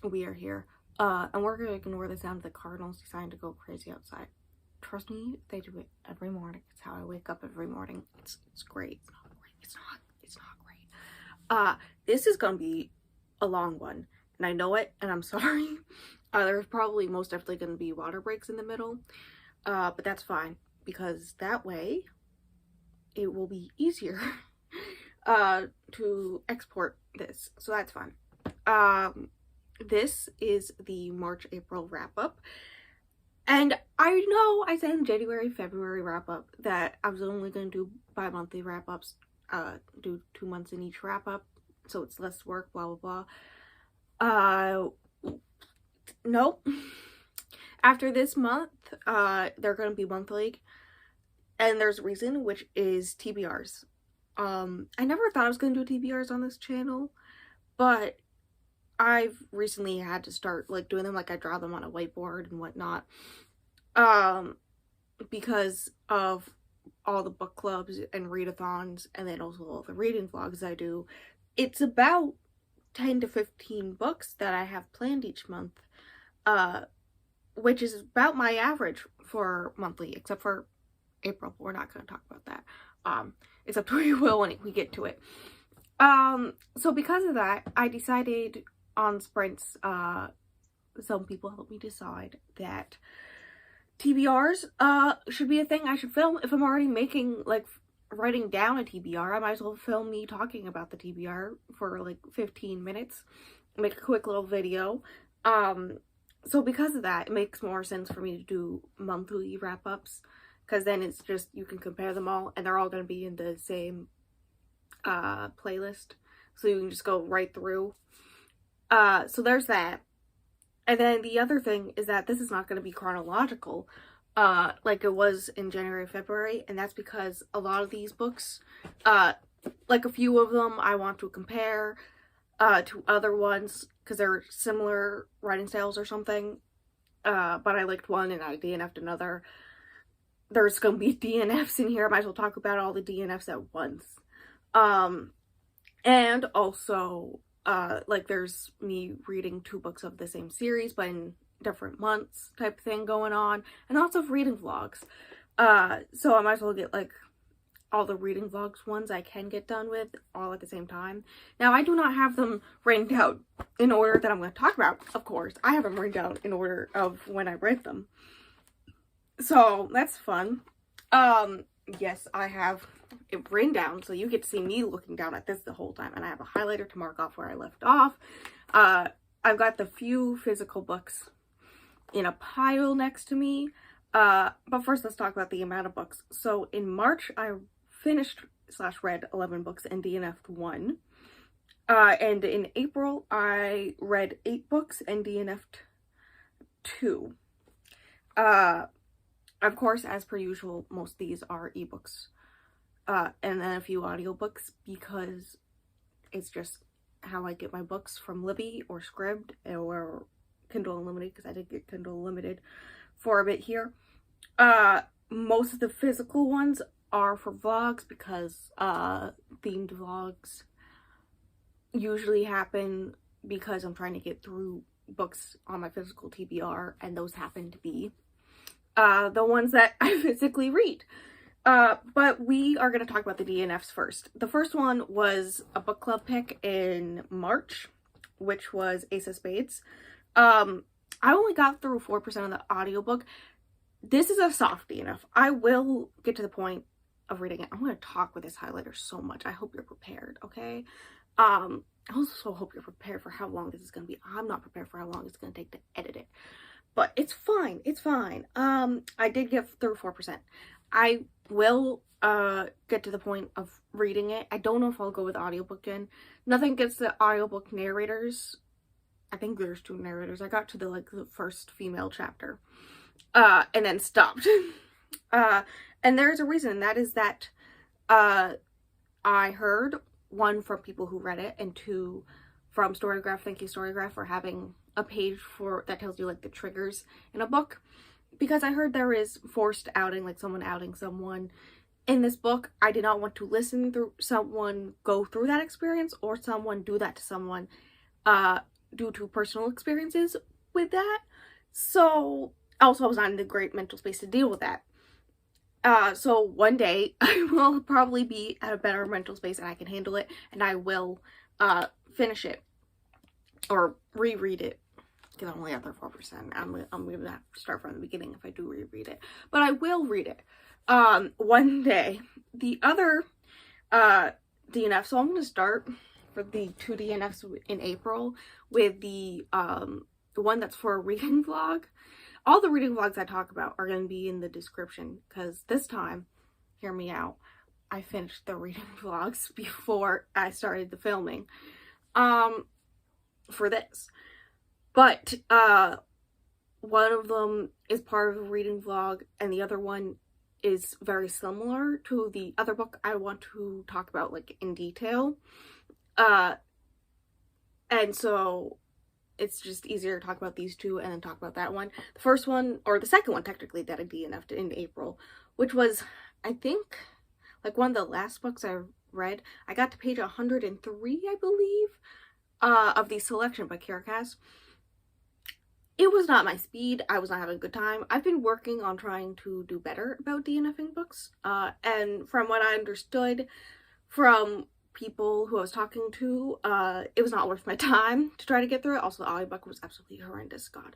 we are here. And we're gonna ignore the sound of the cardinals deciding to go crazy outside. Trust me, they do it every morning. It's how I wake up every morning. It's great. It's not great. It's not great. This is gonna be a long one, and I know it, and I'm sorry. There's probably most definitely gonna be water breaks in the middle. But that's fine, because that way it will be easier to export this. So that's fine. This is the March-April wrap-up. And I know I said in January-February wrap-up that I was only going to do bi-monthly wrap-ups, do 2 months in each wrap-up, so it's less work, blah, blah, blah. Nope. After this month, they're going to be monthly, and there's a reason, which is TBRs. I never thought I was going to do TBRs on this channel, but I've recently had to start like doing them, like I draw them on a whiteboard and whatnot, because of all the book clubs and readathons, and then also all the reading vlogs I do. It's about 10 to 15 books that I have planned each month, which is about my average for monthly, except for April. We're not going to talk about that, except we will when we get to it. So because of that, I decided on sprints, some people helped me decide that TBRs should be a thing I should film. If I'm already making, like, writing down a TBR, I might as well film me talking about the TBR for like 15 minutes, make a quick little video. So because of that, it makes more sense for me to do monthly wrap-ups, because then it's just, you can compare them all, and they're all going to be in the same playlist, so you can just go right through. So there's that. And then the other thing is that this is not going to be chronological, like it was in January, February, and that's because a lot of these books, like a few of them I want to compare to other ones, because they're similar writing styles or something, but I liked one and I DNF'd another. There's going to be DNFs in here. I might as well talk about all the DNFs at once. And also, like, there's me reading 2 books of the same series, but in different months type thing going on, and also reading vlogs. So I might as well get, like, all the reading vlogs ones I can get done with all at the same time. Now, I do not have them written down in order that I'm going to talk about, of course. I have them written down in order of when I read them. So, that's fun. Yes, I have it written down, so you get to see me looking down at this the whole time, and I have a highlighter to mark off where I left off. I've got the few physical books in a pile next to me, but first let's talk about the amount of books. So in March, I finished / read 11 books and DNF'd 1, and in April, I read 8 books and DNF'd 2. Of course, as per usual, most of these are ebooks, and then a few audiobooks, because it's just how I get my books from Libby or Scribd or Kindle Unlimited, because I did get Kindle Unlimited for a bit here. Most of the physical ones are for vlogs, because themed vlogs usually happen because I'm trying to get through books on my physical TBR, and those happen to be the ones that I physically read. But we are going to talk about the DNFs first. The first one was a book club pick in March, which was Ace of Spades. I only got through 4% of the audiobook. This is a soft DNF. I will get to the point of reading it. I'm going to talk with this highlighter so much. I hope you're prepared, okay? I also hope you're prepared for how long this is going to be. I'm not prepared for how long it's going to take to edit it. But it's fine. It's fine. I did get through 4%. I will get to the point of reading it. I don't know if I'll go with audiobook in. Nothing against the audiobook narrators. I think there's 2 narrators. I got to the first female chapter, and then stopped. And there's a reason. That is that I heard, 1, from people who read it, and 2, from Storygraph. Thank you, Storygraph, for having a page that tells you, like, the triggers in a book, because I heard there is forced outing, like someone outing someone in this book. I did not want to listen through someone go through that experience, or someone do that to someone due to personal experiences with that. So, also I was not in a great mental space to deal with that. So one day I will probably be at a better mental space and I can handle it, and I will finish it or reread it, because I'm only at the 4%. I'm gonna have to start from the beginning if I do reread it, but I will read it one day. The other DNF, so I'm gonna start for the 2 DNFs in April with the one that's for a reading vlog. All the reading vlogs I talk about are going to be in the description, because this time, hear me out, I finished the reading vlogs before I started the filming for this. But one of them is part of a reading vlog, and the other one is very similar to the other book I want to talk about, like, in detail. And so it's just easier to talk about these two and then talk about that one. The first one, or the second one technically, that I DNF'd in April, which was, I think, like one of the last books I read. I got to page 103, I believe, of the Selection by Kiera Cass. It was not my speed. I was not having a good time. I've been working on trying to do better about DNFing books, and from what I understood from people who I was talking to, it was not worth my time to try to get through it. Also, the audiobook was absolutely horrendous, God.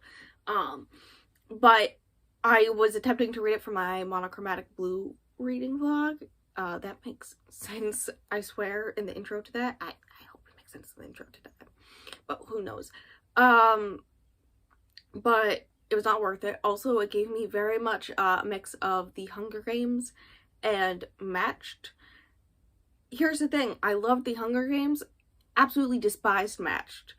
But I was attempting to read it for my Monochromatic Blue reading vlog. That makes sense, I swear, in the intro to that. I hope it makes sense in the intro to that, but who knows. But it was not worth it. Also, it gave me very much a mix of the Hunger Games and Matched. Here's the thing, I loved the Hunger Games, absolutely despised Matched.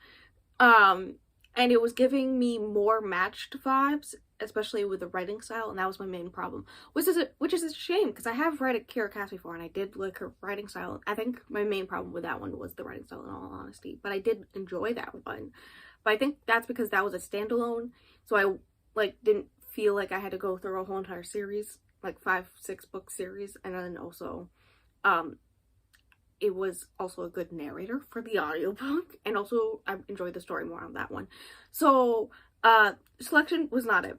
And it was giving me more Matched vibes, especially with the writing style, and that was my main problem. Which is a shame, because I have read Kiera Cass before, and I did like her writing style. I think my main problem with that one was the writing style, in all honesty, but I did enjoy that one. But I think that's because that was a standalone, so I, like, didn't feel like I had to go through a whole entire series, like 5-6 book series, and then also, it was also a good narrator for the audiobook, and also I enjoyed the story more on that one. So, Selection was not a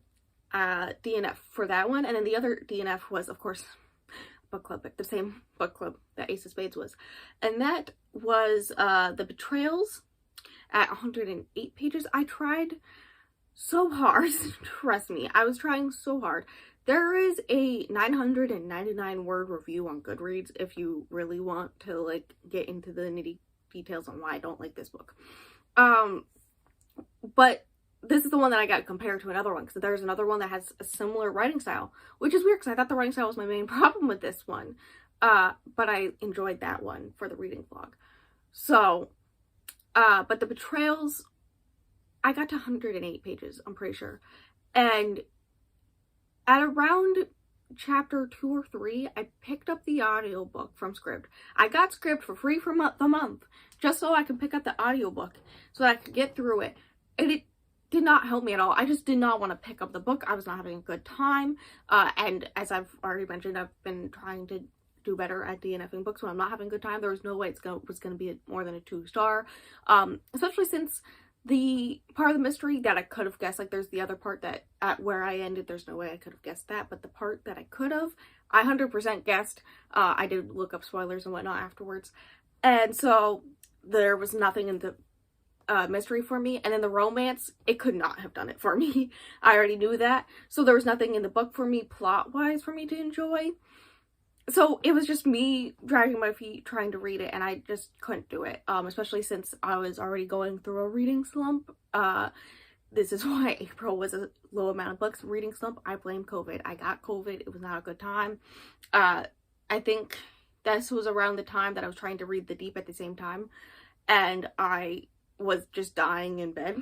DNF for that one, and then the other DNF was, of course, book club, the same book club that Ace of Spades was, and that was The Betrayals at 108 pages. I tried so hard, trust me, I was trying so hard. There is a 999 word review on Goodreads if you really want to, like, get into the nitty details on why I don't like this book. But this is the one that I got compared to another one, because there's another one that has a similar writing style, which is weird because I thought the writing style was my main problem with this one. But I enjoyed that one for the reading vlog. So, but The Betrayals, I got to 108 pages, I'm pretty sure. And at around chapter 2 or 3, I picked up the audiobook from Scribd. I got Scribd for free for the month, just so I could pick up the audiobook, so that I could get through it. And it did not help me at all. I just did not want to pick up the book. I was not having a good time. And as I've already mentioned, I've been trying to do better at DNFing books when I'm not having a good time. There was no way it was going to be more than a 2-star. Especially since the part of the mystery that I could have guessed, like, there's the other part that at where I ended, there's no way I could have guessed that, but the part that I could have, I 100% guessed. I did look up spoilers and whatnot afterwards, and so there was nothing in the mystery for me, and then the romance, it could not have done it for me. I already knew that, so there was nothing in the book for me plot-wise for me to enjoy. So it was just me dragging my feet trying to read it, and I just couldn't do it, especially since I was already going through a reading slump. This is why April was a low amount of books. Reading slump, I blame COVID. I got COVID. It was not a good time. I think this was around the time that I was trying to read The Deep at the same time, and I was just dying in bed.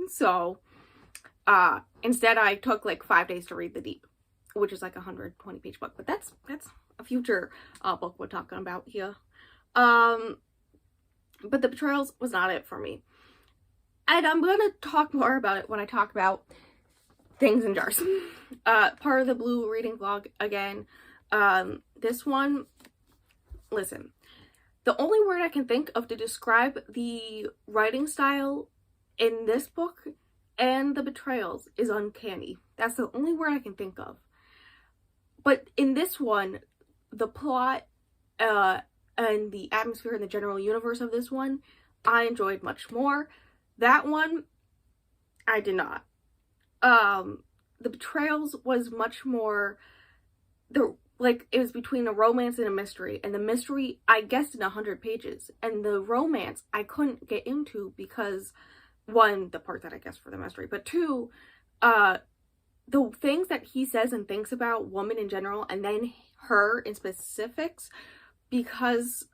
So instead I took like 5 days to read The Deep, which is like a 120-page book, but that's a future book we're talking about here. But The Betrayals was not it for me. And I'm gonna talk more about it when I talk about Things in Jars. Part of the Blue reading vlog again. This one, listen, the only word I can think of to describe the writing style in this book and the betrayals is uncanny. That's the only word I can think of. But in this one, the plot and the atmosphere and the general universe of this one, I enjoyed much more. That one, I did not. The betrayals was much more, it was between a romance and a mystery, and the mystery I guessed in 100 pages, and the romance I couldn't get into because, one, the part that I guessed for the mystery, but two, the things that he says and thinks about women in general, and then her in specifics, because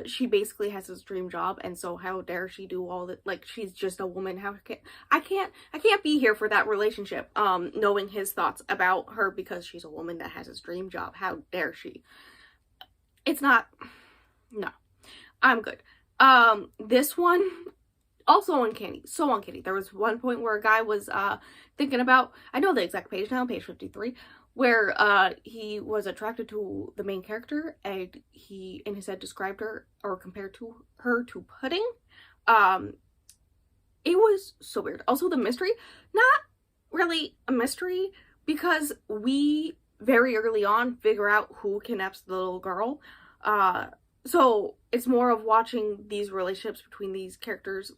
she basically has this dream job, and so how dare she do all that, like, she's just a woman. I can't be here for that relationship, knowing his thoughts about her because she's a woman that has this dream job. How dare she? It's not, no, I'm good. This one, also uncanny, so uncanny. There was one point where a guy was thinking about, I know the exact page now, page 53, where he was attracted to the main character, and he in his head described her or compared to her to pudding. It was so weird. Also, the mystery, not really a mystery, because we very early on figure out who kidnaps the little girl. So it's more of watching these relationships between these characters,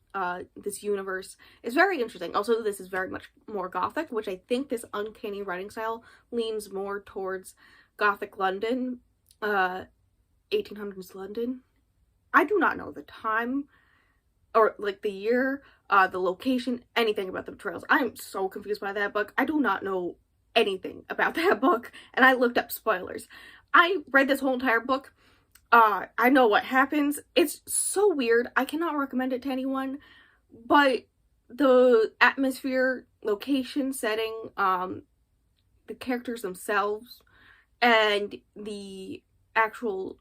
this universe is very interesting. Also, this is very much more gothic, which I think this uncanny writing style leans more towards gothic London, 1800s London. I do not know the time or like the year, the location, anything about the betrayals. I'm so confused by that book. I do not know anything about that book, and I looked up spoilers. I read this whole entire book. I know what happens. It's so weird. I cannot recommend it to anyone, but the atmosphere, location, setting, the characters themselves, and the actual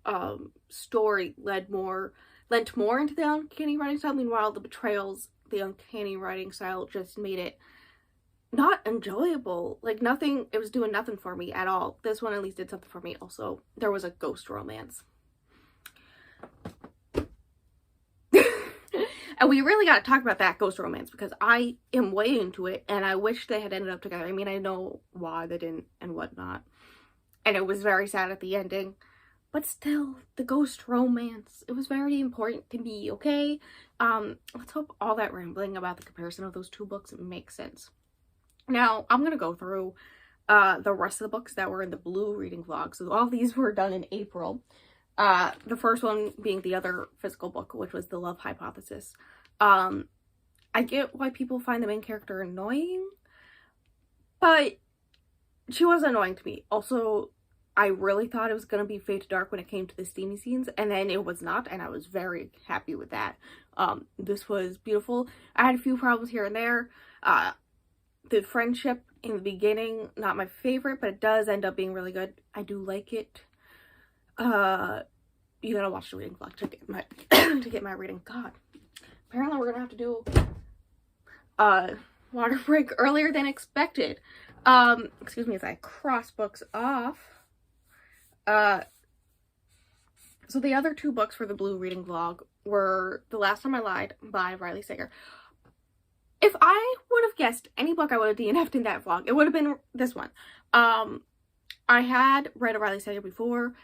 story lent more into the uncanny writing style. Meanwhile, the betrayals, the uncanny writing style just made it not enjoyable. Like, nothing, it was doing nothing for me at all. This one at least did something for me. Also, there was a ghost romance. And we really got to talk about that ghost romance, because I am way into it, and I wish they had ended up together. I mean, I know why they didn't and whatnot, and it was very sad at the ending, but still, the ghost romance, it was very important to me, okay? Let's hope all that rambling about the comparison of those two books makes sense. Now, I'm gonna go through the rest of the books that were in the blue reading vlog. So all these were done in April. The first one being the other physical book, which was The Love Hypothesis. I get why people find the main character annoying, but she was annoying to me. Also, I really thought it was going to be Fade to Dark when it came to the steamy scenes, and then it was not, and I was very happy with that. This was beautiful. I had a few problems here and there. The friendship in the beginning, not my favorite, but it does end up being really good. I do like it. You gotta watch the reading vlog to get my to get my reading. God, apparently we're gonna have to do water break earlier than expected. Excuse me as I cross books off. So the other two books for the blue reading vlog were The Last Time I Lied by Riley Sager. If I would have guessed any book I would have DNF'd in that vlog, it would have been this one. I had read a Riley Sager before,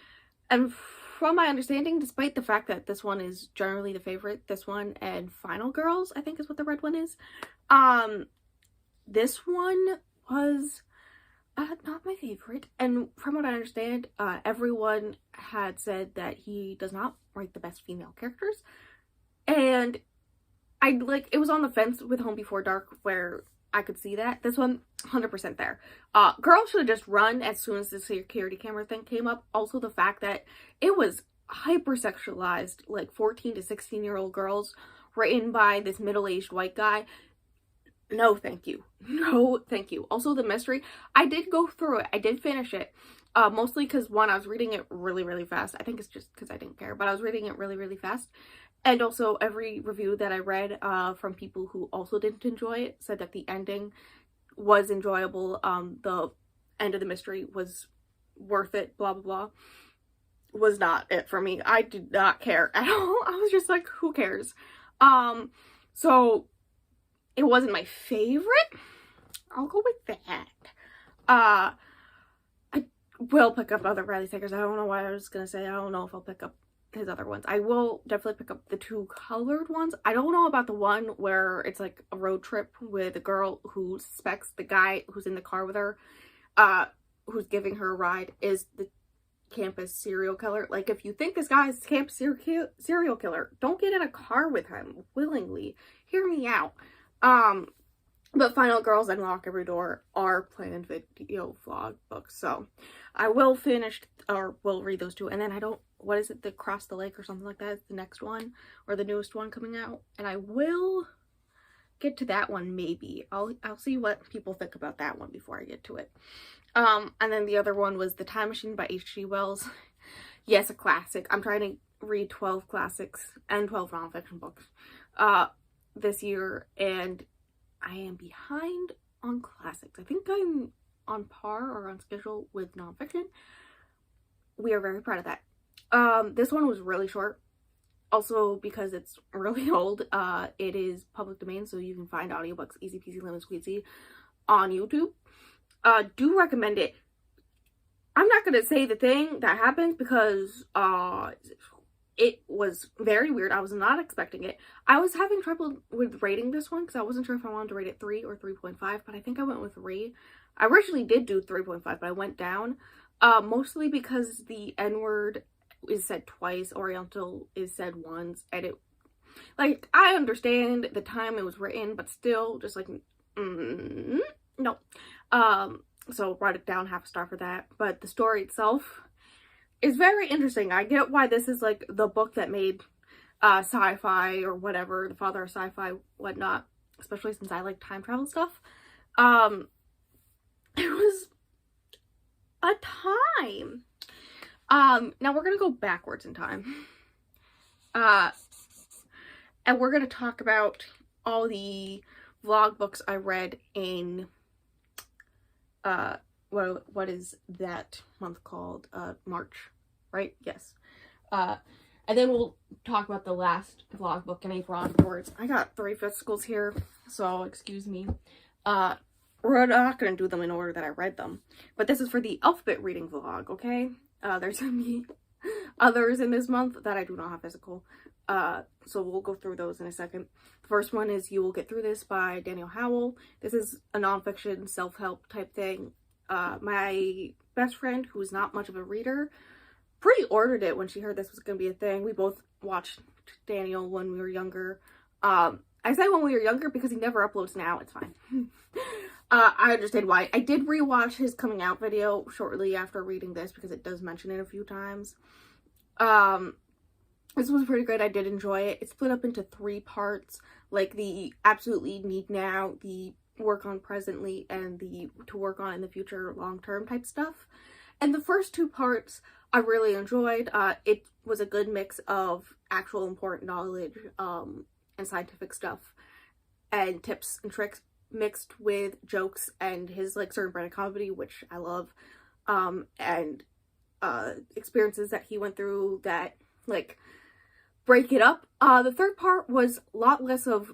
and from my understanding, despite the fact that this one is generally the favorite, this one and Final Girls, I think is what the red one is, this one was not my favorite. And from what I understand, everyone had said that he does not write the best female characters. And it was on the fence with Home Before Dark, where I could see that. This one, 100% there. Girl should have just run as soon as the security camera thing came up. Also, the fact that it was hypersexualized, like 14 to 16-year-old girls written by this middle-aged white guy. No, thank you. No, thank you. Also, the mystery, I did go through it. I did finish it. Mostly because, one, I was reading it really, really fast. I think it's just because I didn't care, but I was reading it really, really fast. And also, every review that I read from people who also didn't enjoy it said that the ending was enjoyable. The end of the mystery was worth it, blah, blah, blah. Was not it for me. I did not care at all. I was just like, who cares? So, it wasn't my favorite. I'll go with that. I will pick up other Riley Sagers. I don't know why I was gonna say I don't know if I'll pick up his other ones. I will definitely pick up the 2 colored ones. I don't know about the one where it's like a road trip with a girl who suspects the guy who's in the car with her, who's giving her a ride, is the campus serial killer. Like, if you think this guy is campus serial killer, don't get in a car with him willingly. Hear me out. But Final Girls Unlock Every Door are planned video vlog books, so I will finish, or will read those 2, and then what is it, the Cross the Lake or something like that, the next one, or the newest one coming out, and I will get to that one maybe. I'll see what people think about that one before I get to it. And then the other one was The Time Machine by H.G. Wells. Yes, a classic. I'm trying to read 12 classics and 12 nonfiction books this year, and I am behind on classics. I think I'm on par or on schedule with nonfiction. We are very proud of that. This one was really short. Also, because it's really old, it is public domain, so you can find audiobooks easy peasy lemon squeezy on YouTube. Do recommend it. I'm not gonna say the thing that happens because it was very weird. I was not expecting it. I was having trouble with rating this one because I wasn't sure if I wanted to rate it 3 or 3.5, but I think I went with 3. I originally did do 3.5, but I went down, mostly because the N-word is said twice, Oriental is said once, and it, like, I understand the time it was written, but still, just like, no. So brought it down, half a star for that. But the story itself is very interesting. I get why this is like the book that made sci-fi or whatever, the father of sci-fi, whatnot, especially since I like time travel stuff. It was a time. Now we're gonna go backwards in time. And we're gonna talk about all the vlog books I read in what is that month called? March, right? Yes. And then we'll talk about the last vlog book in April afterwards. I got 3 physicals here, so excuse me. We're not going to do them in order that I read them, but this is for the alphabet reading vlog, okay? There's going to be others in this month that I do not have physical, so we'll go through those in a second. The first one is You Will Get Through This by Daniel Howell. This is a nonfiction self-help type thing. My best friend, who is not much of a reader, pre-ordered it when she heard this was going to be a thing. We both watched Daniel when we were younger. I say when we were younger because he never uploads now. It's fine. I understand why. I did rewatch his coming out video shortly after reading this because it does mention it a few times. This was pretty good. I did enjoy it. It's split up into 3 parts, like the absolutely need now, the work on presently, and the to work on in the future long-term type stuff. And the first 2 parts I really enjoyed. It was a good mix of actual important knowledge and scientific stuff and tips and tricks mixed with jokes and his like certain brand of comedy, which I love, and experiences that he went through that like break it up. The third part was a lot less of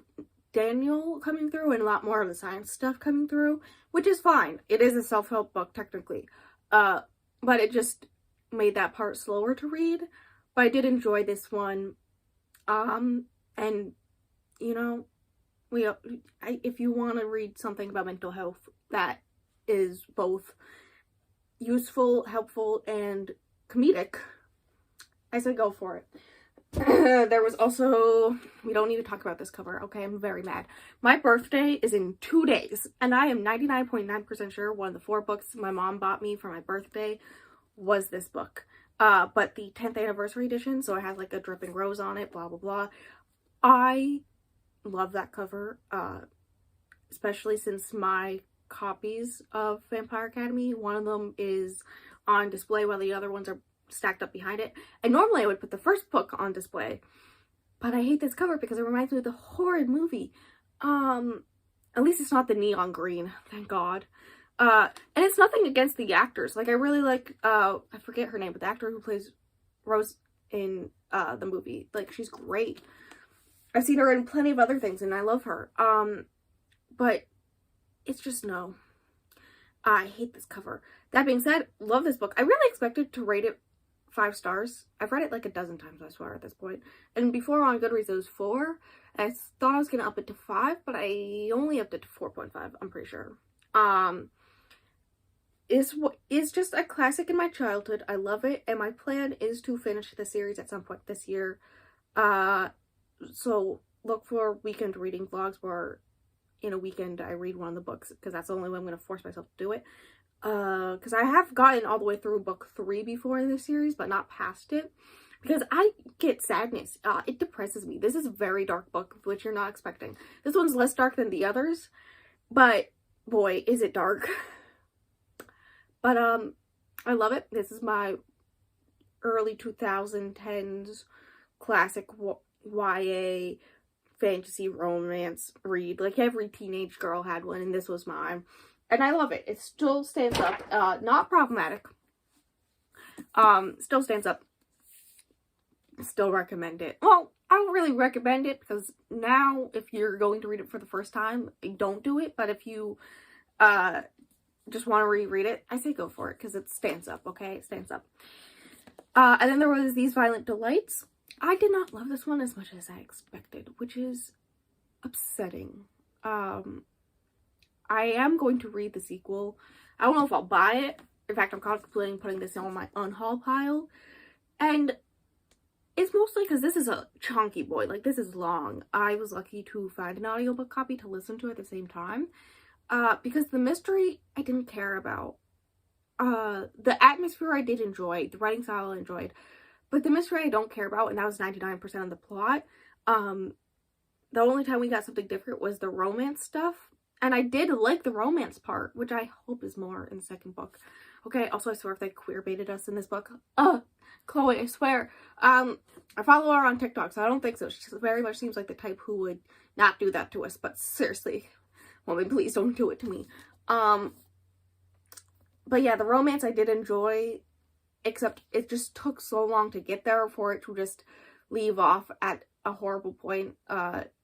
Daniel coming through and a lot more of the science stuff coming through, which is fine. It is a self-help book technically, but it just made that part slower to read. But I did enjoy this one, and you know, if you want to read something about mental health that is both useful, helpful, and comedic, I say go for it. There was also, we don't need to talk about this cover, okay? I'm very mad. My birthday is in 2 days, and I am 99.9% sure one of the 4 books my mom bought me for my birthday was this book. But the 10th anniversary edition, so it has like a dripping rose on it, blah, blah, blah. I love that cover, especially since my copies of Vampire Academy, one of them is on display while the other ones are stacked up behind it. And normally I would put the first book on display, but I hate this cover because it reminds me of the horrid movie. At least it's not the neon green, thank God. And it's nothing against the actors. Like, I really like, I forget her name, but the actor who plays Rose in the movie, like, she's great. I've seen her in plenty of other things and I love her. but it's just no. I hate this cover. That being said, love this book. I really expected to rate it 5 stars. I've read it like a dozen times, I swear, at this point. And before on Goodreads it was 4. I thought I was gonna up it to 5, but I only upped it to 4.5, I'm pretty sure. It's just a classic in my childhood. I love it, and my plan is to finish the series at some point this year. So look for weekend reading vlogs where in a weekend I read one of the books, because that's the only way I'm going to force myself to do it. Because I have gotten all the way through book 3 before in this series, but not past it, because I get sadness. It depresses me. This is a very dark book, which you're not expecting. This one's less dark than the others, but boy, is it dark. But I love it. This is my early 2010s classic YA fantasy romance read. Like every teenage girl had one, and this was mine. And I love it. It still stands up. Not problematic. Still stands up. Still recommend it. Well, I don't really recommend it, because now if you're going to read it for the first time, don't do it. But if you just want to reread it, I say go for it, because it stands up, okay? It stands up. And then there was These Violent Delights. I did not love this one as much as I expected, which is upsetting. I am going to read the sequel. I don't know if I'll buy it. In fact, I'm contemplating putting this on my unhaul pile. And it's mostly because this is a chunky boy. Like, this is long. I was lucky to find an audiobook copy to listen to at the same time. Because the mystery I didn't care about. The atmosphere I did enjoy. The writing style I enjoyed. But the mystery I don't care about, and that was 99% of the plot. The only time we got something different was the romance stuff. And I did like the romance part, which I hope is more in the second book. Okay, also I swear if they queer baited us in this book. Chloe, I swear. I follow her on TikTok, so I don't think so. She very much seems like the type who would not do that to us, but seriously. Woman, please don't do it to me. But yeah, the romance I did enjoy, except it just took so long to get there for it to just leave off at a horrible point,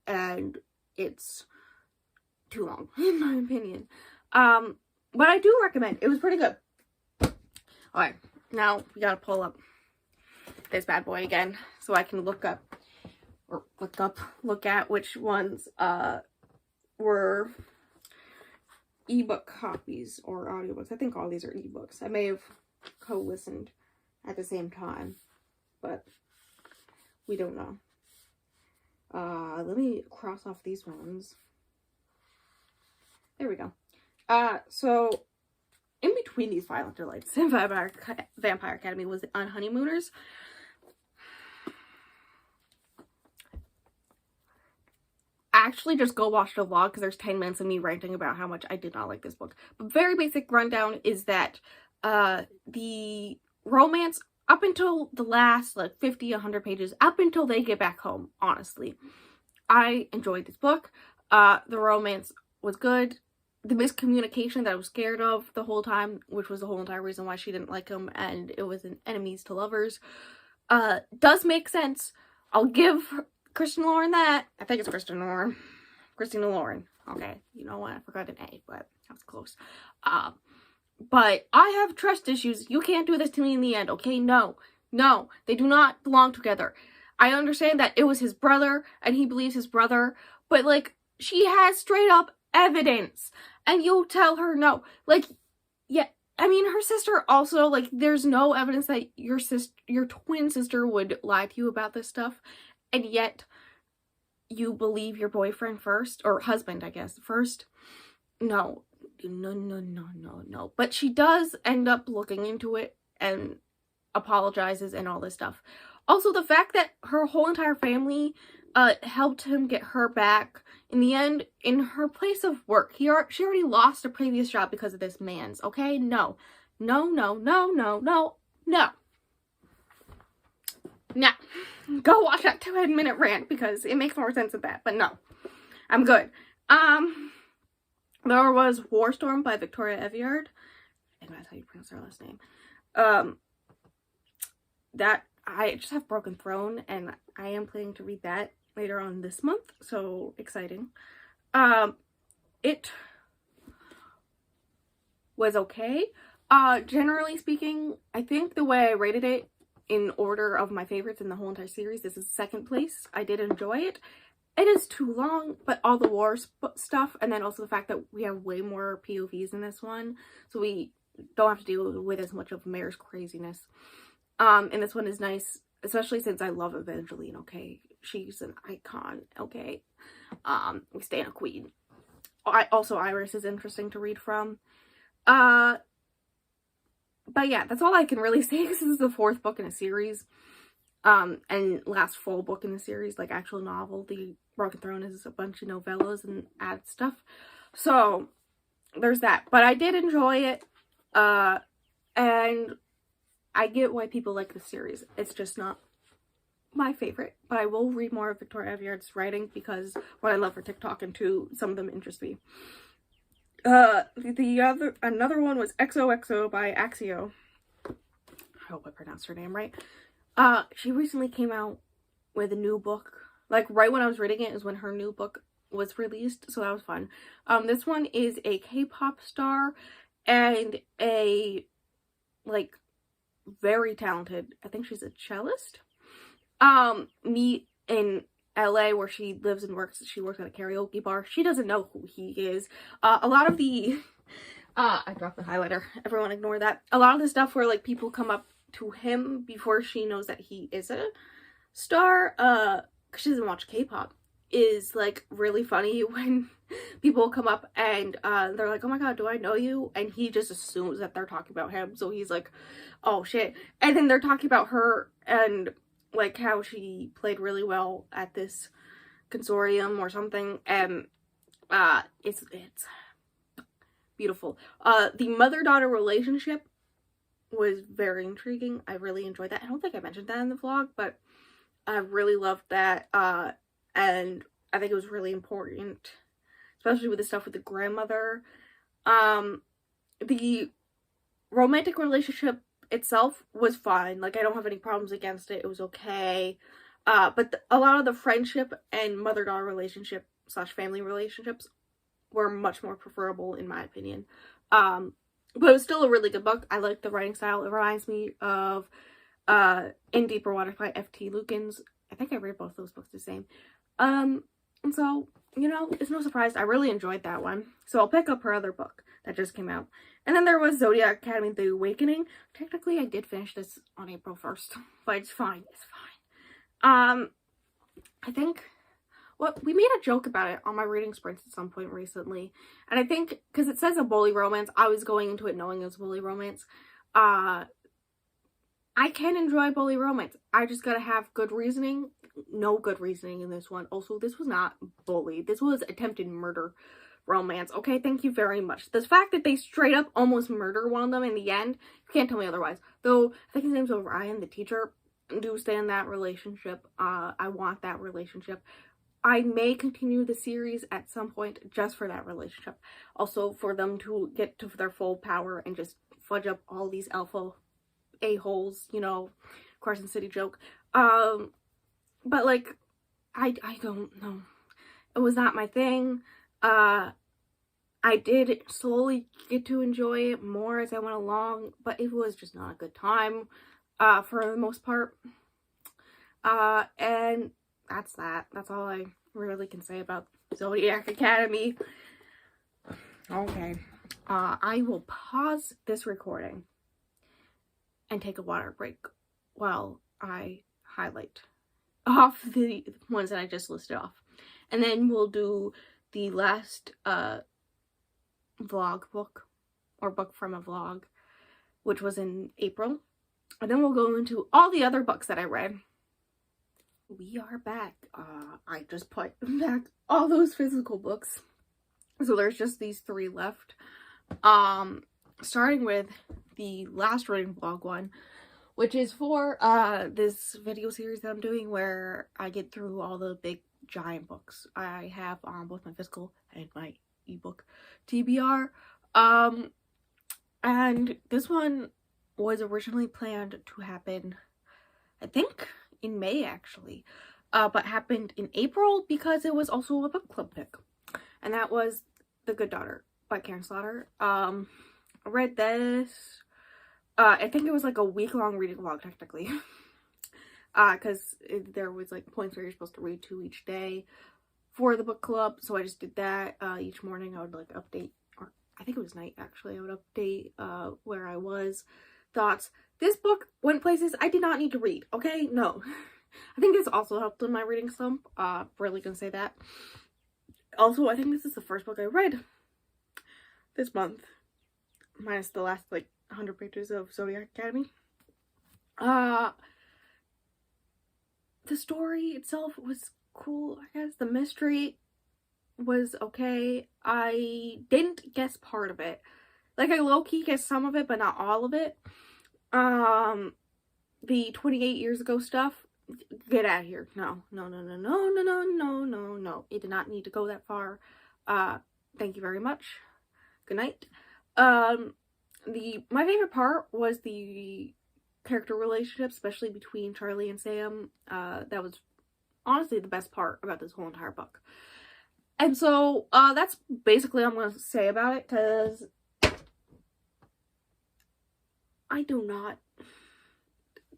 and it's too long, in my opinion. But I do recommend. It was pretty good. Alright, now we gotta pull up this bad boy again, so I can look at which ones, were ebook copies or audiobooks. I think all these are ebooks. I may have co-listened at the same time, but we don't know. Let me cross off these ones. There we go. So in between These Violent Delights and Vampire Academy was on Honeymooners. Actually, just go watch the vlog, because there's 10 minutes of me ranting about how much I did not like this book. But very basic rundown is that the romance up until the last like 50, 100 pages, up until they get back home, honestly, I enjoyed this book. The romance was good. The miscommunication that I was scared of the whole time, which was the whole entire reason why she didn't like him, and it was an enemies to lovers, does make sense. I'll give Christina Lauren that. I think it's Christina Lauren. Okay, you know what? I forgot an A, but that was close. But I have trust issues. You can't do this to me in the end, okay? No, they do not belong together. I understand that it was his brother, and he believes his brother, but, like, she has straight up evidence, and you'll tell her no. Like, yeah, I mean, her sister also, like, there's no evidence that your twin sister would lie to you about this stuff, and yet you believe your boyfriend first, or husband, I guess, first. No. But she does end up looking into it and apologizes and all this stuff. Also, the fact that her whole entire family helped him get her back in the end in her place of work. She already lost a previous job because of this man's, okay? No. Go watch that 10-minute rant, because it makes more sense than that, but no. I'm good. There was Warstorm by Victoria Aveyard. I think that's how you pronounce her last name. That, I just have Broken Throne, and I am planning to read that later on this month, so exciting. it was okay. Generally speaking, I think the way I rated it in order of my favorites in the whole entire series, this is second place. I did enjoy it. It is too long, but all the war stuff, and then also the fact that we have way more POVs in this one, so we don't have to deal with as much of Mare's craziness. And this one is nice, especially since I love Evangeline, okay? She's an icon, okay? We stand a queen. Also, Iris is interesting to read from. But yeah, that's all I can really say, because this is the 4th book in a series. And last full book in the series, like actual novel. The Broken Throne is a bunch of novellas and added stuff. So, there's that. But I did enjoy it. And I get why people like the series. It's just not my favorite. But I will read more of Victoria Aveyard's writing, because one, I love her TikTok, and 2, some of them interest me. Another one was XOXO by Axio. I hope I pronounced her name right. She recently came out with a new book. Like, right when I was reading it is when her new book was released, so that was fun. This one is a K-pop star and a, like, very talented, I think she's a cellist, meet in LA, where she lives and works. She works at a karaoke bar. She doesn't know who he is. A lot of the, I dropped the highlighter. Everyone ignore that. A lot of the stuff where, like, people come up to him before she knows that he is a star, because she doesn't watch K-pop, is, like, really funny when people come up and, they're like, oh my god, do I know you? And he just assumes that they're talking about him, so he's like, oh shit. And then they're talking about her, and like how she played really well at this consortium or something, and it's beautiful. The mother-daughter relationship was very intriguing. I really enjoyed that. I don't think I mentioned that in the vlog, but I really loved that, and I think it was really important, especially with the stuff with the grandmother. The romantic relationship itself was fine. Like, I don't have any problems against it. It was okay. But a lot of the friendship and mother-daughter relationship / family relationships were much more preferable, in my opinion. But it was still a really good book. I like the writing style. It reminds me of In Deeper Waters by F.T. Lukens. I think I read both those books the same. And so, you know, it's no surprise. I really enjoyed that one. So I'll pick up her other book that just came out. And then there was Zodiac Academy: The Awakening. Technically, I did finish this on April 1st, but it's fine. It's fine. I think, well, we made a joke about it on my reading sprints at some point recently. And I think, because it says a bully romance, I was going into it knowing it was bully romance. I can enjoy bully romance. I just gotta have good reasoning. No good reasoning in this one. Also, this was not bully. This was attempted murder romance. Okay, thank you very much. The fact that they straight up almost murder one of them in the end, you can't tell me otherwise. Though, I think his name's Orion, the teacher. Do stand that relationship. I want that relationship. I may continue the series at some point just for that relationship. Also, for them to get to their full power and just fudge up all these alpha a-holes, you know, Carson City joke. But, like, I don't know. It was not my thing. I did slowly get to enjoy it more as I went along, but it was just not a good time, for the most part. And that's that. That's all I really can say about Zodiac Academy. Okay. I will pause this recording and take a water break while I highlight off the ones that I just listed off. And then we'll do the last vlog book, or book from a vlog, which was in April. And then we'll go into all the other books that I read. We are back. I just put back all those physical books. So there's just these 3 left. Starting with the last reading vlog one, which is for this video series that I'm doing where I get through all the big giant books. I have both my physical and my ebook TBR. And this one was originally planned to happen, I think, in May actually, but happened in April because it was also a book club pick. And that was The Good Daughter by Karen Slaughter. I read this, I think it was like a week-long reading vlog, technically. Because there was like points where you're supposed to read 2 each day for the book club, so I just did that. Each morning I would like update, or I think it was night actually, I would update where I was, thoughts. This book went places I did not need to read, okay? No. I think this also helped in my reading slump, really gonna say that. Also, I think this is the first book I read this month, minus the last like 100 pages of Zodiac Academy. The story itself was cool, I guess. The mystery was okay. I didn't guess part of it. Like, I low-key guessed some of it, but not all of it. The 28 years ago stuff, get out of here. No. It did not need to go that far. Thank you very much. Good night. My favorite part was the character relationship, especially between Charlie and Sam. That was honestly the best part about this whole entire book. And so, that's basically what I'm going to say about it, because I do not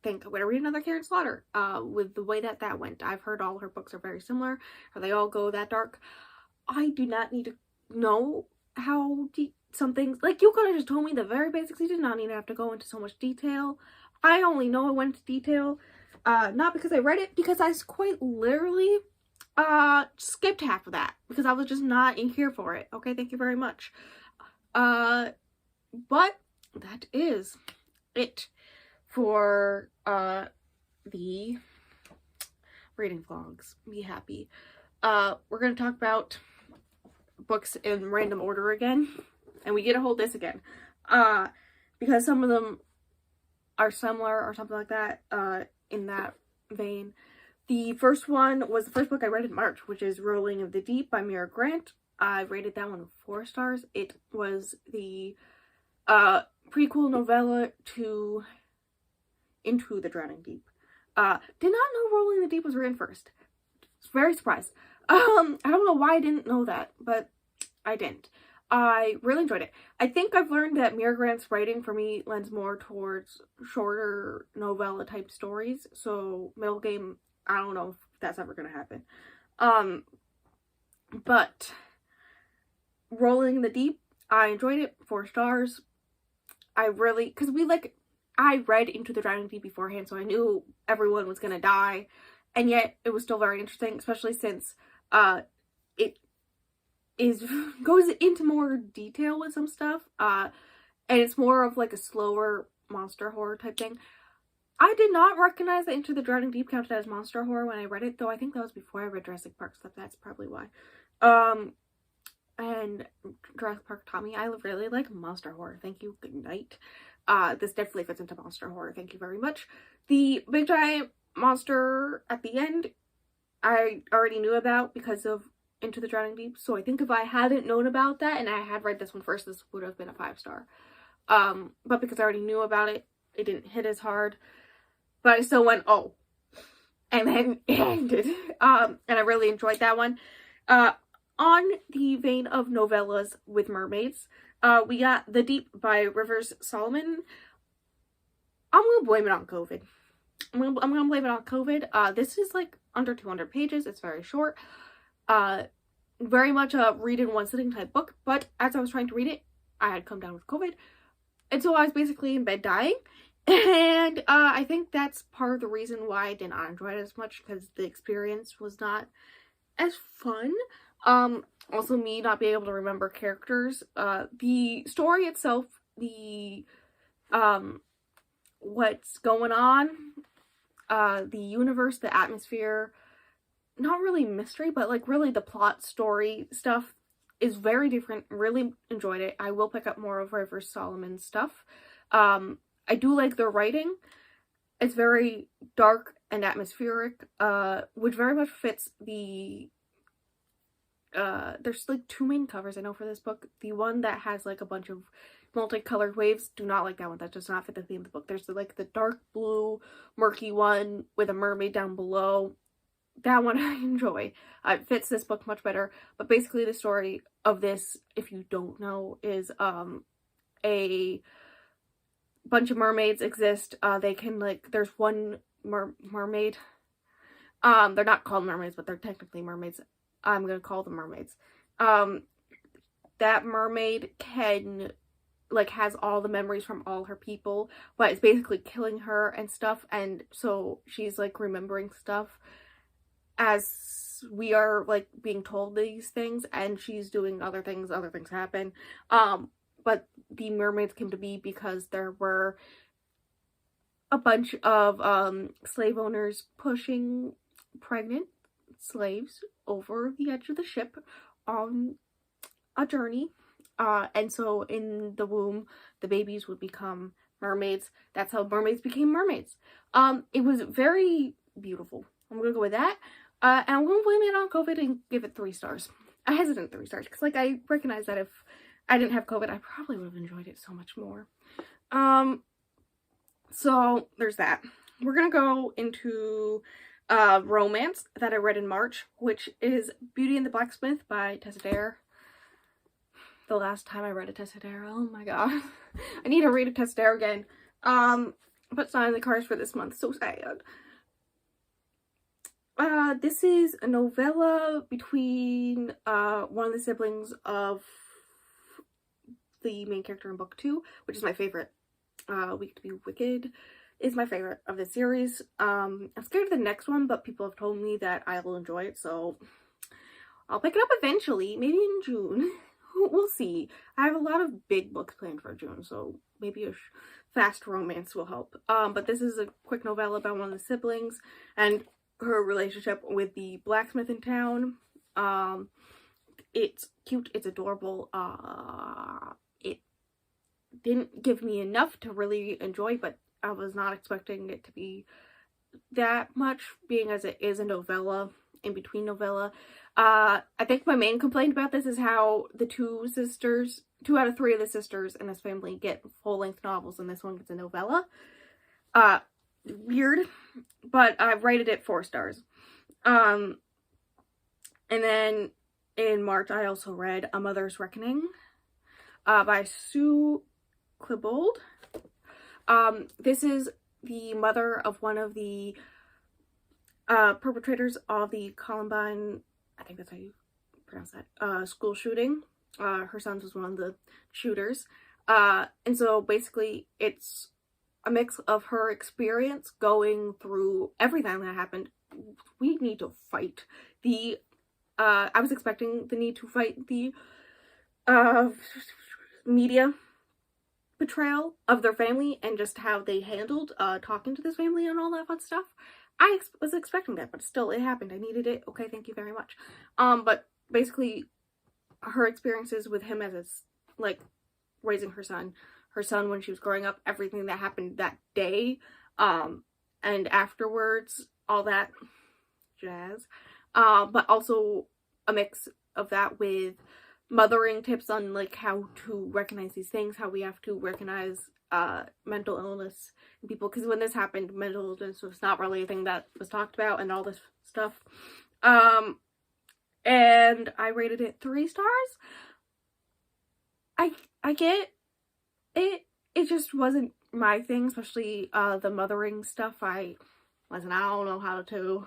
think I'm going to read another Karen Slaughter, with the way that went. I've heard all her books are very similar, or they all go that dark. I do not need to know how deep some things, like, you could have just told me the very basics. You did not need to have to go into so much detail. I only know it went into detail, not because I read it, because I quite literally, skipped half of that, because I was just not in here for it. Okay, thank you very much. But that is it for, the reading vlogs. Be happy. We're gonna talk about books in random order again, and we get to hold this again, because some of them are similar or something like that, in that vein. The first one was the first book I read in March, which is Rolling of the Deep by Mira Grant. I rated that one 4 stars. It was the prequel novella to Into the Drowning Deep. Did not know Rolling the Deep was written first. Very surprised. I don't know why I didn't know that, but I didn't. I really enjoyed it. I think I've learned that Mira Grant's writing for me lends more towards shorter novella type stories. So Middle Game, I don't know if that's ever gonna happen. But Rolling the Deep, I enjoyed it. 4 stars. I really, because I read Into the Drowning Deep beforehand, so I knew everyone was gonna die, and yet it was still very interesting, especially since it goes into more detail with some stuff, and it's more of like a slower monster horror type thing. I did not recognize that Into the Drowning Deep counted as monster horror when I read it, though I think that was before I read Jurassic Park, so that's probably why. And Jurassic Park taught me I really like monster horror. Thank you. Good night. This definitely fits into monster horror. Thank you very much. The big giant monster at the end, I already knew about because of Into the Drowning Deep. So I think if I hadn't known about that and I had read this one first, this would have been a 5 star. But because I already knew about it, it didn't hit as hard. But I still went, oh. And then it ended. And I really enjoyed that one. On the vein of novellas with mermaids, we got The Deep by Rivers Solomon. I'm gonna blame it on COVID. I'm gonna blame it on COVID. This is like under 200 pages. It's very short. Very much a read in one sitting type book. But as I was trying to read it, I had come down with COVID. And so I was basically in bed dying. And I think that's part of the reason why I did not enjoy it as much, because the experience was not as fun. Also me not being able to remember characters. The story itself, the what's going on, the universe, the atmosphere, not really mystery, but like really the plot story stuff is very different. Really enjoyed it. I will pick up more of Rivers Solomon's stuff. I do like their writing. It's very dark and atmospheric, which very much fits the there's like 2 main covers I know for this book. The one that has like a bunch of multicolored waves, do not like that one. That does not fit the theme of the book. There's like the dark blue murky one with a mermaid down below. that one I enjoy. It fits this book much better. But basically the story of this, if you don't know, is a bunch of mermaids exist. They can, like, there's one mermaid. They're not called mermaids, but they're technically mermaids. I'm gonna call them mermaids. That mermaid can, like, has all the memories from all her people, but it's basically killing her and stuff, and so she's, like, remembering stuff as we are, like, being told these things, and she's doing other things happen. But the mermaids came to be because there were a bunch of slave owners pushing pregnant slaves over the edge of the ship on a journey. And so in the womb, the babies would become mermaids. That's how mermaids became mermaids. It was very beautiful. I'm gonna go with that. And I'm gonna blame it on COVID and give it 3 stars. A hesitant 3 stars, because, like, I recognize that if I didn't have COVID, I probably would have enjoyed it so much more. So there's that. We're gonna go into romance that I read in March, which is Beauty and the Blacksmith by Tessa Dare. The last time I read a Tessa Dare, oh my god. I need to read a Tessa Dare again. But it's not in the cards for this month, so sad. This is a novella between one of the siblings of the main character in book 2, which is my favorite. Week to Be Wicked is my favorite of the series. I'm scared of the next one, but people have told me that I will enjoy it, so I'll pick it up eventually, maybe in June. We'll see. I have a lot of big books planned for June, so maybe a fast romance will help. But this is a quick novella about one of the siblings and her relationship with the blacksmith in town. It's cute, it's adorable. It didn't give me enough to really enjoy, but I was not expecting it to be that much, being as it is a novella, in between novella. I think my main complaint about this is how the 2 out of 3 of the sisters in this family get full-length novels, and this one gets a novella. Weird, but I've rated it 4 stars. And then in March, I also read A Mother's Reckoning by Sue Klebold. This is the mother of one of the perpetrators of the Columbine, I think that's how you pronounce that, school shooting. Her son was one of the shooters. And so basically it's a mix of her experience going through everything that happened. We need to fight the, I was expecting the need to fight the media portrayal of their family and just how they handled talking to this family and all that fun stuff. I was expecting that, but still, it happened. I needed it. Okay, thank you very much. But basically, her experiences with him as, like, raising her son when she was growing up, everything that happened that day, and afterwards, all that jazz. But also a mix of that with mothering tips on, like, how to recognize these things, how we have to recognize mental illness in people, because when this happened, mental illness was not really a thing that was talked about and all this stuff. And I rated it 3 stars. I get it. It just wasn't my thing, especially the mothering stuff. I don't know how to.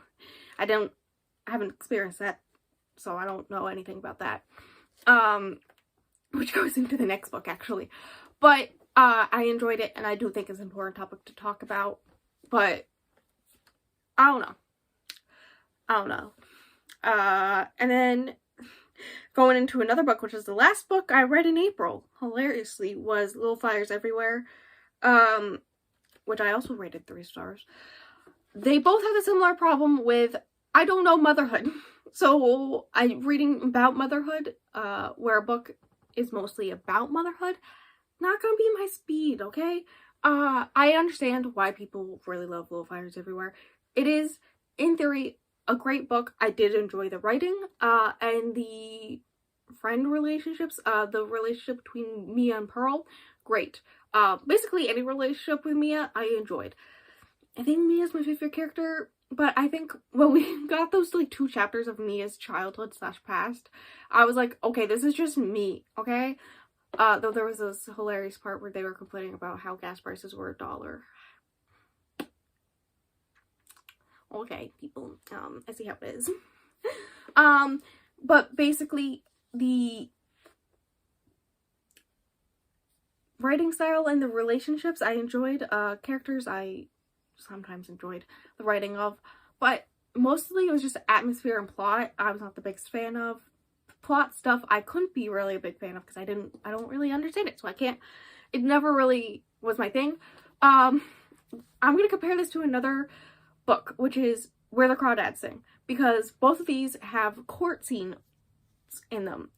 I haven't experienced that, so I don't know anything about that. Which goes into the next book, actually. But I enjoyed it, and I do think it's an important topic to talk about. But I don't know. And then going into another book, which is the last book I read in April, hilariously, was Little Fires Everywhere, which I also rated 3 stars. They both have a similar problem with, I don't know, motherhood. So I'm reading about motherhood, where a book is mostly about motherhood. Not gonna be my speed, okay? I understand why people really love Little Fires Everywhere. It is, in theory, a great book. I did enjoy the writing, and the friend relationships, the relationship between Mia and Pearl, great. Basically any relationship with Mia, I enjoyed. I think Mia's my favorite character but I think when we got those like 2 chapters of Mia's childhood / past, I was like, okay, this is just me, okay? Though there was this hilarious part where they were complaining about how gas prices were $1. Okay, people, I see how it is. But basically, the writing style and the relationships I enjoyed, characters I sometimes enjoyed the writing of, but mostly it was just atmosphere and plot. I was not the biggest fan of. Plot stuff I couldn't be really a big fan of because I don't really understand it, so it never really was my thing. I'm gonna compare this to another book, which is Where the Crawdads Sing, because both of these have court scenes in them.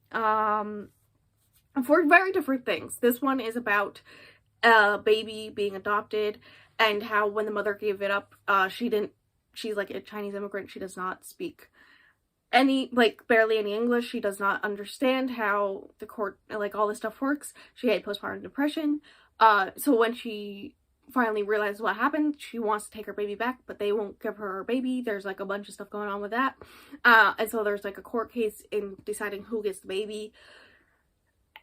For very different things. This one is about a baby being adopted and how when the mother gave it up, she's like a Chinese immigrant, she does not speak barely any English, she does not understand how the court, all this stuff works. She had postpartum depression, so when she finally realizes what happened, she wants to take her baby back, but they won't give her baby. There's like a bunch of stuff going on with that, and so there's like a court case in deciding who gets the baby.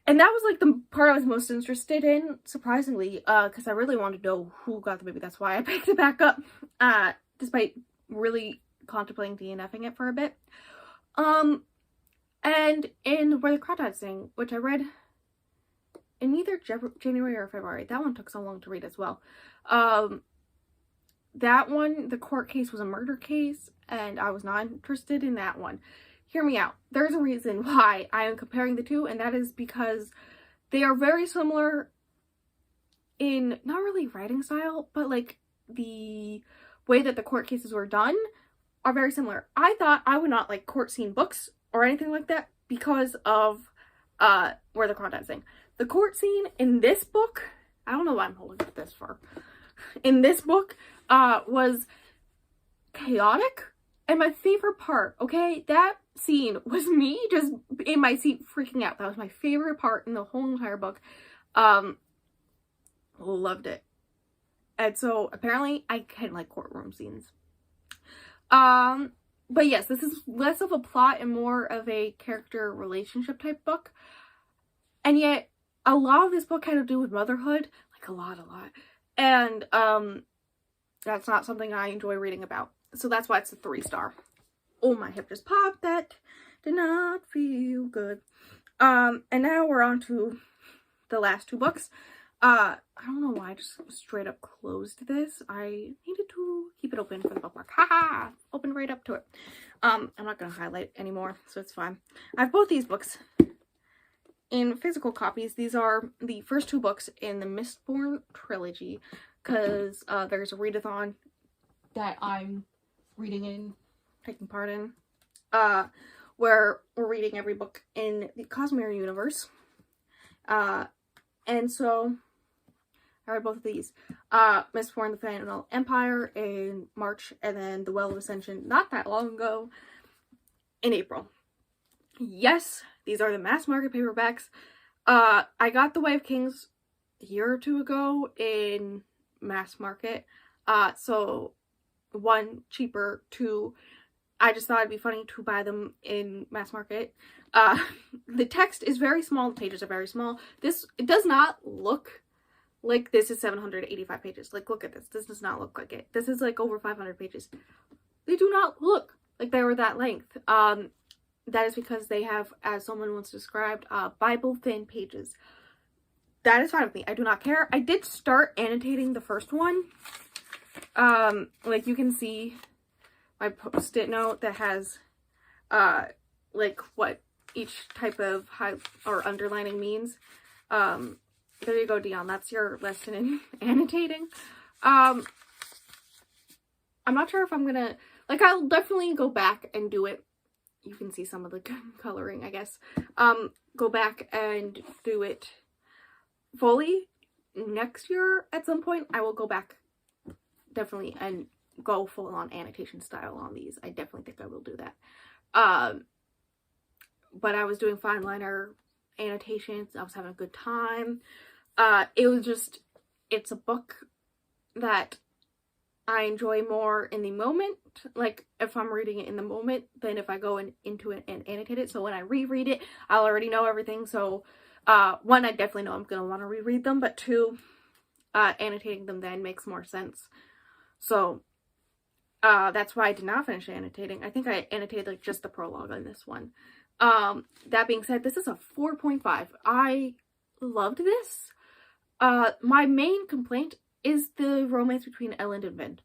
And that was like the part I was most interested in, surprisingly, because I really wanted to know who got the baby. That's why I picked it back up, despite really contemplating DNFing it for a bit. And in Where the Crawdads Sing, which I read in either January or February, that one took so long to read as well. That one, the court case was a murder case, and I was not interested in that one. Hear me out. There's a reason why I am comparing the two, and that is because they are very similar in not really writing style, but like the way that the court cases were done are very similar. I thought I would not like court scene books or anything like that because of Where the Crawdads Sing. The court scene in this book, I don't know why I'm holding this for, in this book was chaotic, and my favorite part, okay, that scene was me just in my seat freaking out. That was my favorite part in the whole entire book. Loved it. And so apparently I can like courtroom scenes. But yes, this is less of a plot and more of a character relationship type book. And yet a lot of this book had to do with motherhood, like a lot. And that's not something I enjoy reading about. So that's why it's a 3-star. Oh, my hip just popped. That did not feel good. And now we're on to the last 2 books. I don't know why I just straight up closed this. I needed to keep it open for the bookmark. Haha! Open right up to it. I'm not going to highlight anymore, so it's fine. I have both these books in physical copies. These are the first 2 books in the Mistborn trilogy, because there's a readathon that I'm taking part in, where we're reading every book in the Cosmere universe. And so I read both of these. Mistborn: The Final Empire in March, and then The Well of Ascension not that long ago in April. Yes, these are the mass market paperbacks. I got The Way of Kings a year or 2 ago in mass market. So 1, cheaper, 2, I just thought it'd be funny to buy them in mass market. The text is very small, the pages are very small. It does not look like this is 785 pages. Like, look at this. This does not look like it. This is like over 500 pages. They do not look like they were that length. That is because they have, as someone once described, Bible thin pages. That is fine with me. I do not care. I did start annotating the first one. Like you can see my post-it note that has like what each type of or underlining means. There you go, Dion. That's your lesson in annotating. I'm not sure if I'm gonna, like, I'll definitely go back and do it. You can see some of the coloring, I guess. Go back and do it fully next year at some point. I will go back definitely and go full on annotation style on these. I definitely think I will do that. But I was doing fine liner annotations. I was having a good time. It's a book that I enjoy more in the moment like, if I'm reading it in the moment, than if I go into it and annotate it. So when I reread it, I'll already know everything. So, one, I definitely know I'm going to want to reread them, but two, annotating them then makes more sense. So, that's why I did not finish annotating. I think I annotated, like, just the prologue on this one. That being said, this is a 4.5. I loved this. My main complaint is the romance between Elend and Vind.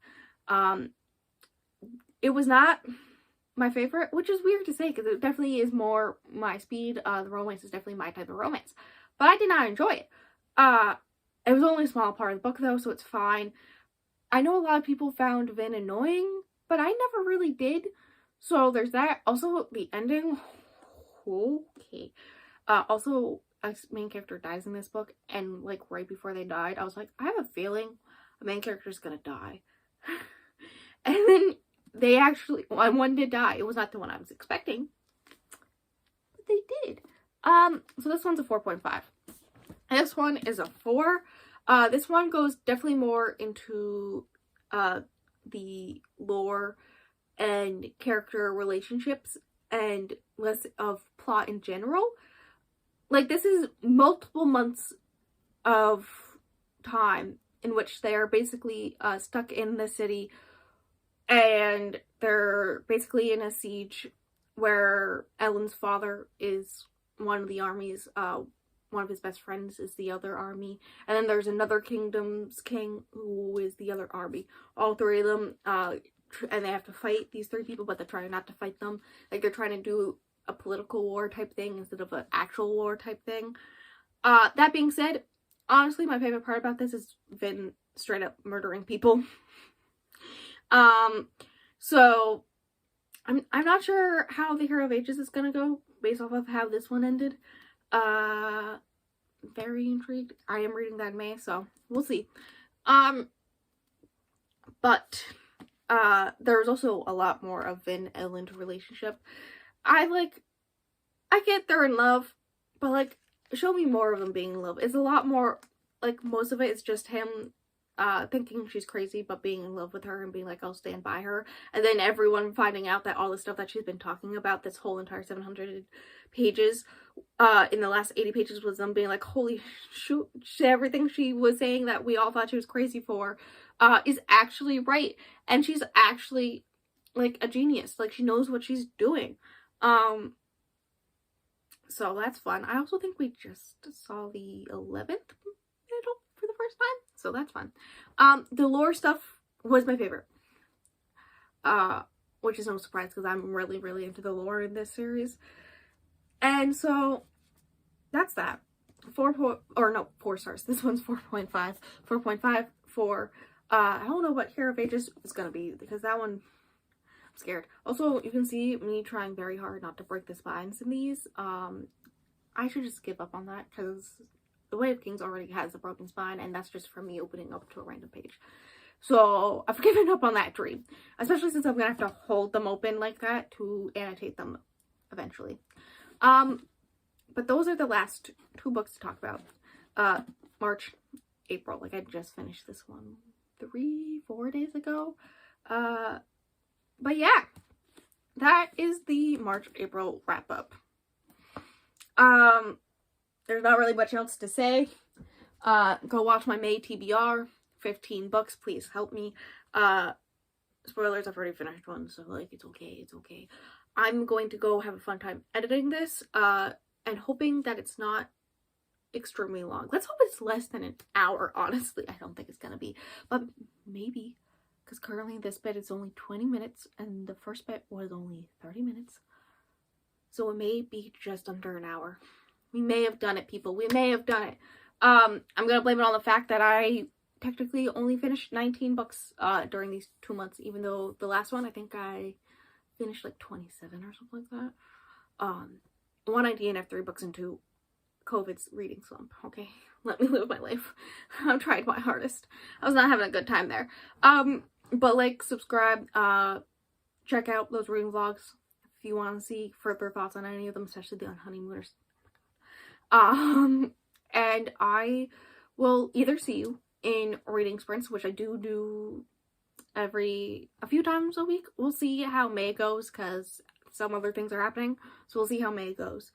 It was not my favorite, which is weird to say because it definitely is more my speed. The romance is definitely my type of romance, but I did not enjoy it. It was only a small part of the book though, so it's fine. I know a lot of people found Vin annoying, but I never really did. So there's that. Also, the ending. Okay. Also, a main character dies in this book, and like right before they died, I was like, I have a feeling a main character is gonna die. And then they actually, one did die. It was not the one I was expecting, but they did. So this one's a 4.5. This one is a 4. This one goes definitely more into the lore and character relationships and less of plot in general. Like, this is multiple months of time in which they are basically stuck in the city, and they're basically in a siege where Elend's father is one of the armies, one of his best friends is the other army, and then there's another kingdom's king who is the other army. All three of them, and they have to fight these 3 people, but they're trying not to fight them. Like, they're trying to do a political war type thing instead of an actual war type thing. That being said, honestly, my favorite part about this is Vin straight up murdering people. So I'm not sure how the Hero of Ages is gonna go based off of how this one ended. Very intrigued. I am reading that in May, so we'll see. But there's also a lot more of Vin Elend relationship. I get they're in love, but like, show me more of them being in love. It's a lot more, like, most of it is just him thinking she's crazy but being in love with her and being like, I'll stand by her, and then everyone finding out that all the stuff that she's been talking about this whole entire 700 pages in the last 80 pages was them being like, holy shoot, everything she was saying that we all thought she was crazy for is actually right, and she's actually like a genius. Like, she knows what she's doing. So that's fun. I also think we just saw the 11th middle for the first time, so that's fun. The lore stuff was my favorite, which is no surprise because I'm really, really into the lore in this series. And so that's that. 4 stars. This one's 4.5. 4.5 for I don't know what Hero of Ages is gonna be because that one, I'm scared. Also, you can see me trying very hard not to break the spines in these. I should just give up on that because the Way of Kings already has a broken spine, and that's just from me opening up to a random page. So I've given up on that dream, especially since I'm gonna have to hold them open like that to annotate them eventually. But those are the last 2 books to talk about. March, April. Like, I just finished this one 3-4 days ago. But yeah, that is the March-April wrap-up. There's not really much else to say. Go watch my May TBR. 15 books, please help me. Spoilers, I've already finished one, so like, it's okay. I'm going to go have a fun time editing this, and hoping that it's not extremely long. Let's hope it's less than an hour, honestly. I don't think it's gonna be, but maybe, because currently this bit is only 20 minutes, and the first bit was only 30 minutes. So it may be just under an hour. We may have done it, people. We may have done it. I'm gonna blame it on the fact that I technically only finished 19 books during these 2 months, even though the last one, I think I finished like 27 or something like that. 119, I have 3 books into COVID's reading slump. Okay, let me live my life. I've tried my hardest. I was not having a good time there. But like, subscribe, check out those reading vlogs if you want to see further thoughts on any of them, especially the on Honeymooners. And I will either see you in reading sprints, which I do a few times a week. We'll see how May goes, because some other things are happening, so we'll see how May goes.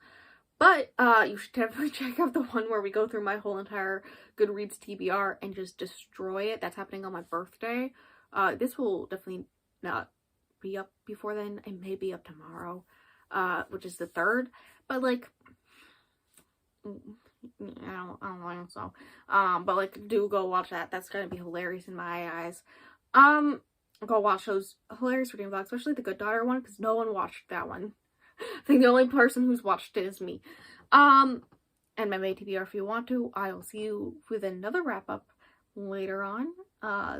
But you should definitely check out the one where we go through my whole entire Goodreads TBR and just destroy it. That's happening on my birthday. This will definitely not be up before then. It may be up tomorrow, which is the 3rd. But like, I don't think so. But like, do go watch that. That's gonna be hilarious in my eyes. Go watch those hilarious reading vlogs, especially the Good Daughter one, because no one watched that one. I think the only person who's watched it is me. And my May TBR if you want to. I will see you with another wrap up later on,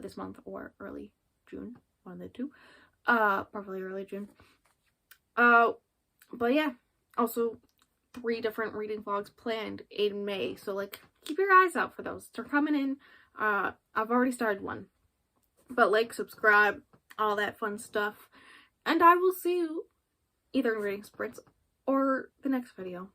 this month or early June. One of the two. Probably early June. But yeah, also 3 different reading vlogs planned in May, so like, keep your eyes out for those. They're coming in. I've already started one. But like, subscribe, all that fun stuff. And I will see you either in reading sprints or the next video.